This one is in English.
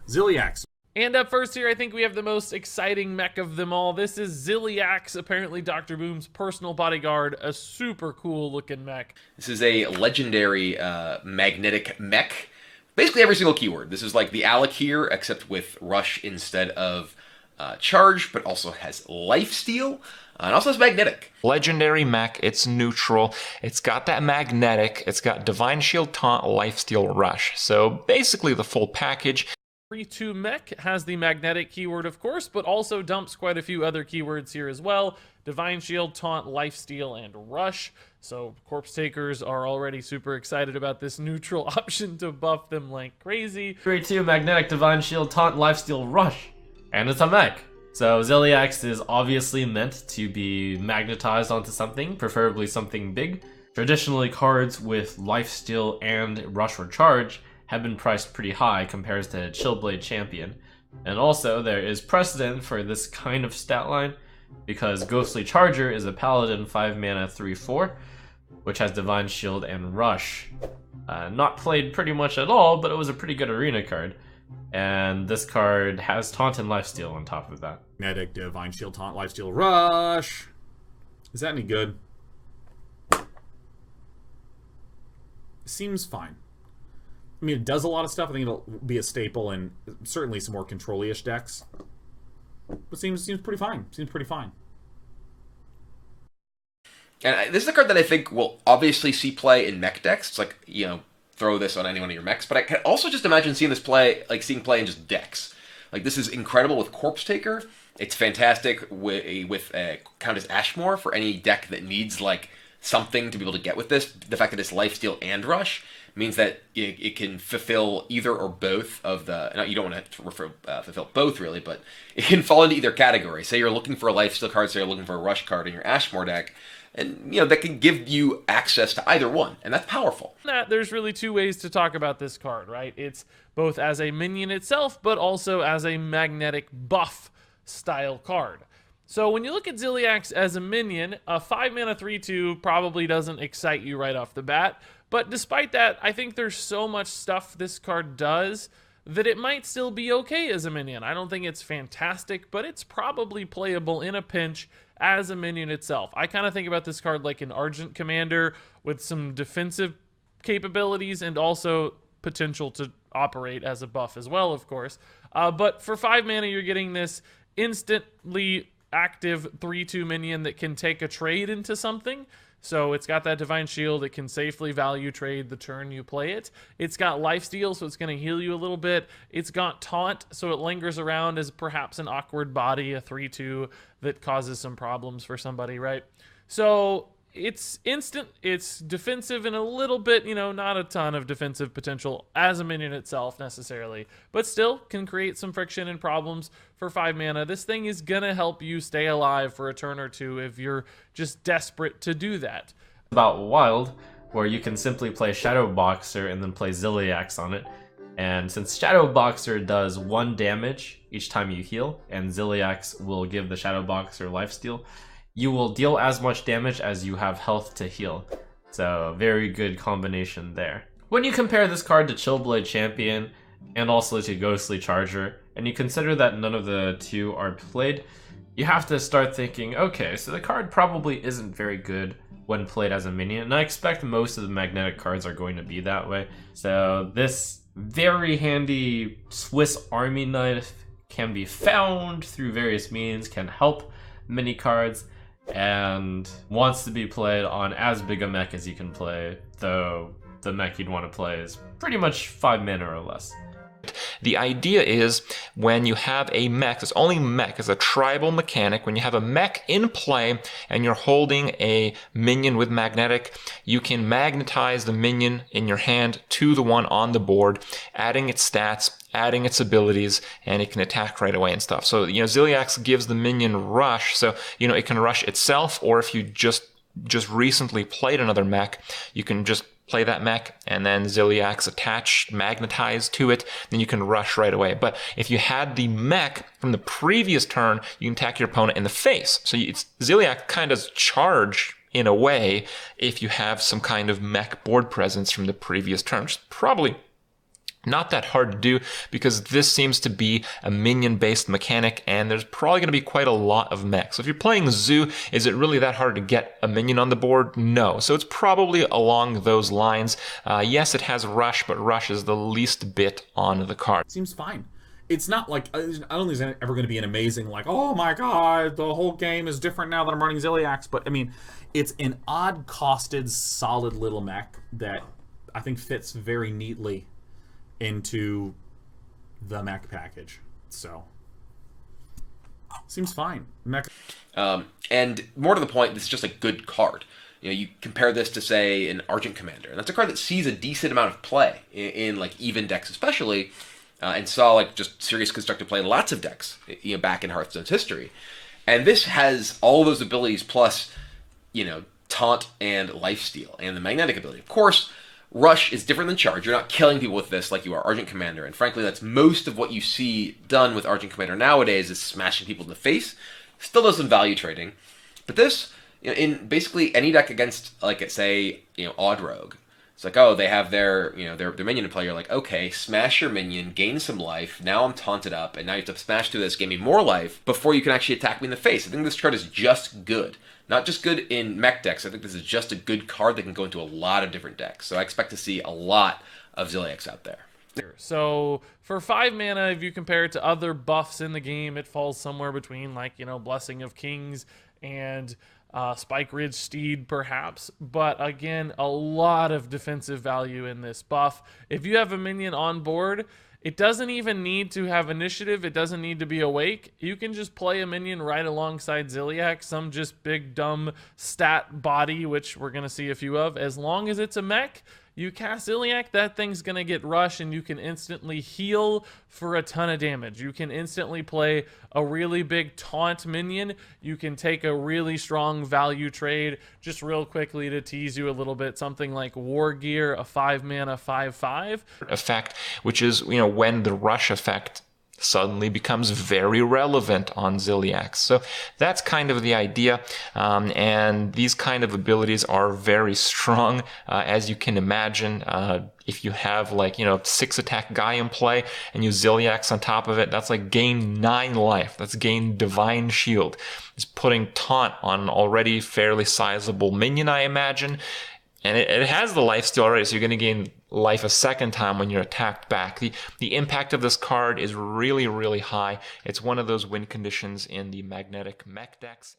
Ziliax. And up first here, I think we have the most exciting mech of them all. This is Ziliax, apparently Dr. Boom's personal bodyguard, a super cool looking mech. This is a legendary magnetic mech. Basically every single keyword. This is like the Alec here, except with rush instead of charge, but also has lifesteal, and also has magnetic. Legendary mech, it's neutral, it's got that magnetic, it's got Divine Shield, Taunt, Lifesteal, Rush. So basically the full package. 3-2 mech has the magnetic keyword, of course, but also dumps quite a few other keywords here as well. Divine Shield, Taunt, Lifesteal, and Rush. So Corpse Takers are already super excited about this neutral option to buff them like crazy. 3-2 magnetic, Divine Shield, Taunt, Lifesteal, Rush. And it's a mech. So Ziliax is obviously meant to be magnetized onto something, preferably something big. Traditionally, cards with Lifesteal and Rush or Charge have been priced pretty high compared to Chillblade Champion. And also, there is precedent for this kind of stat line because Ghostly Charger is a Paladin 5-mana 3/4, which has Divine Shield and Rush. Not played pretty much at all, but it was a pretty good arena card. And this card has Taunt and Lifesteal on top of that. Magnetic, Divine Shield, Taunt, Lifesteal, Rush. Is that any good? Seems fine. I mean, it does a lot of stuff. I think it'll be a staple in certainly some more control-ish decks. But seems pretty fine. Seems pretty fine. And this is a card that I think will obviously see play in mech decks. It's like, you know, throw this on any one of your mechs. But I can also just imagine seeing this play, like seeing play in just decks. Like, this is incredible with Corpse Taker. It's fantastic with Countess Ashmore for any deck that needs, like, something to be able to get with this. The fact that it's Lifesteal and Rush means that it can fulfill either or both of the... No, you don't want to fulfill both, really, but it can fall into either category. Say you're looking for a Lifesteal card, say you're looking for a Rush card in your Ashmore deck, and, you know, that can give you access to either one, and that's powerful. There's really two ways to talk about this card, right? It's both as a minion itself, but also as a magnetic buff style card. So when you look at Ziliax as a minion, a 5-mana 3/2 probably doesn't excite you right off the bat. But despite that, I think there's so much stuff this card does that it might still be okay as a minion. I don't think it's fantastic, but it's probably playable in a pinch as a minion itself. I kind of think about this card like an Argent Commander with some defensive capabilities and also potential to operate as a buff as well, of course. But for 5 mana, you're getting this instantly active 3/2 minion that can take a trade into something. So it's got that Divine Shield. It can safely value trade the turn you play it. It's got Lifesteal, so it's going to heal you a little bit. It's got Taunt, so it lingers around as perhaps an awkward body, a 3/2 that causes some problems for somebody, right? So it's instant, it's defensive, and a little bit, you know, not a ton of defensive potential as a minion itself necessarily, but still can create some friction and problems for 5 mana. This thing is gonna help you stay alive for a turn or two if you're just desperate to do that. About Wild, where you can simply play Shadow Boxer and then play Ziliax on it. And since Shadow Boxer does 1 damage each time you heal, and Ziliax will give the Shadow Boxer lifesteal, you will deal as much damage as you have health to heal. So, very good combination there. When you compare this card to Chillblade Champion, and also to Ghostly Charger, and you consider that none of the two are played, you have to start thinking, okay, so the card probably isn't very good when played as a minion, and I expect most of the magnetic cards are going to be that way. So this very handy Swiss Army knife can be found through various means, can help mini cards, and wants to be played on as big a mech as you can play, though the mech you'd want to play is pretty much 5 mana or less. The idea is when you have a mech, it's only mech, it's a tribal mechanic. When you have a mech in play and you're holding a minion with magnetic, you can magnetize the minion in your hand to the one on the board, adding its stats, adding its abilities, and it can attack right away and stuff. So, you know, Ziliax gives the minion rush, so, you know, it can rush itself, or if you just recently played another mech, you can just play that mech, and then Ziliax attached, magnetized to it, then you can rush right away. But if you had the mech from the previous turn, you can attack your opponent in the face. So Ziliax kind of charge in a way if you have some kind of mech board presence from the previous turn, which is probably not that hard to do because this seems to be a minion-based mechanic, and there's probably going to be quite a lot of mechs. So if you're playing Zoo, is it really that hard to get a minion on the board? No. So it's probably along those lines. Yes, it has Rush, but Rush is the least bit on the card. Seems fine. It's not like, I don't think it's ever going to be an amazing, like, oh my god, the whole game is different now that I'm running Ziliax. But, I mean, it's an odd-costed, solid little mech that I think fits very neatly into the mech package. So, seems fine. Mech. And more to the point, this is just a good card. You know, you compare this to, say, an Argent Commander, and that's a card that sees a decent amount of play in like even decks, especially, and saw like just serious constructed play in lots of decks, you know, back in Hearthstone's history. And this has all those abilities plus, you know, taunt and lifesteal and the magnetic ability. Of course, Rush is different than Charge. You're not killing people with this like you are Argent Commander, and frankly, that's most of what you see done with Argent Commander nowadays is smashing people in the face. Still does some value trading, but this, you know, in basically any deck against, like, say, you know, Odd Rogue, it's like, oh, they have their, you know, their minion in play. You're like, okay, smash your minion, gain some life. Now I'm taunted up, and now you have to smash through this, gain me more life before you can actually attack me in the face. I think this card is just good. Not just good in mech decks. I think this is just a good card that can go into a lot of different decks. So I expect to see a lot of Ziliax out there. So for 5 mana, if you compare it to other buffs in the game, it falls somewhere between, like, you know, Blessing of Kings and Spike Ridge Steed, perhaps. But again, a lot of defensive value in this buff. If you have a minion on board, it doesn't even need to have initiative. It doesn't need to be awake. You can just play a minion right alongside Ziliax, some just big, dumb stat body, which we're going to see a few of. As long as it's a mech, you cast Ziliax, that thing's going to get Rush, and you can instantly heal for a ton of damage. You can instantly play a really big taunt minion. You can take a really strong value trade. Just real quickly to tease you a little bit, something like War Gear, a 5 mana 5/5 effect, which is, you know, when the Rush effect suddenly becomes very relevant on Ziliax. So that's kind of the idea, and these kind of abilities are very strong, as you can imagine. If you have, like, you know, 6 attack guy in play and you Ziliax on top of it, that's like gain 9 life. That's gain Divine Shield. It's putting taunt on an already fairly sizable minion, I imagine. And it has the lifesteal already, so you're going to gain life a second time when you're attacked back. The impact of this card is really, really high. It's one of those win conditions in the magnetic mech decks.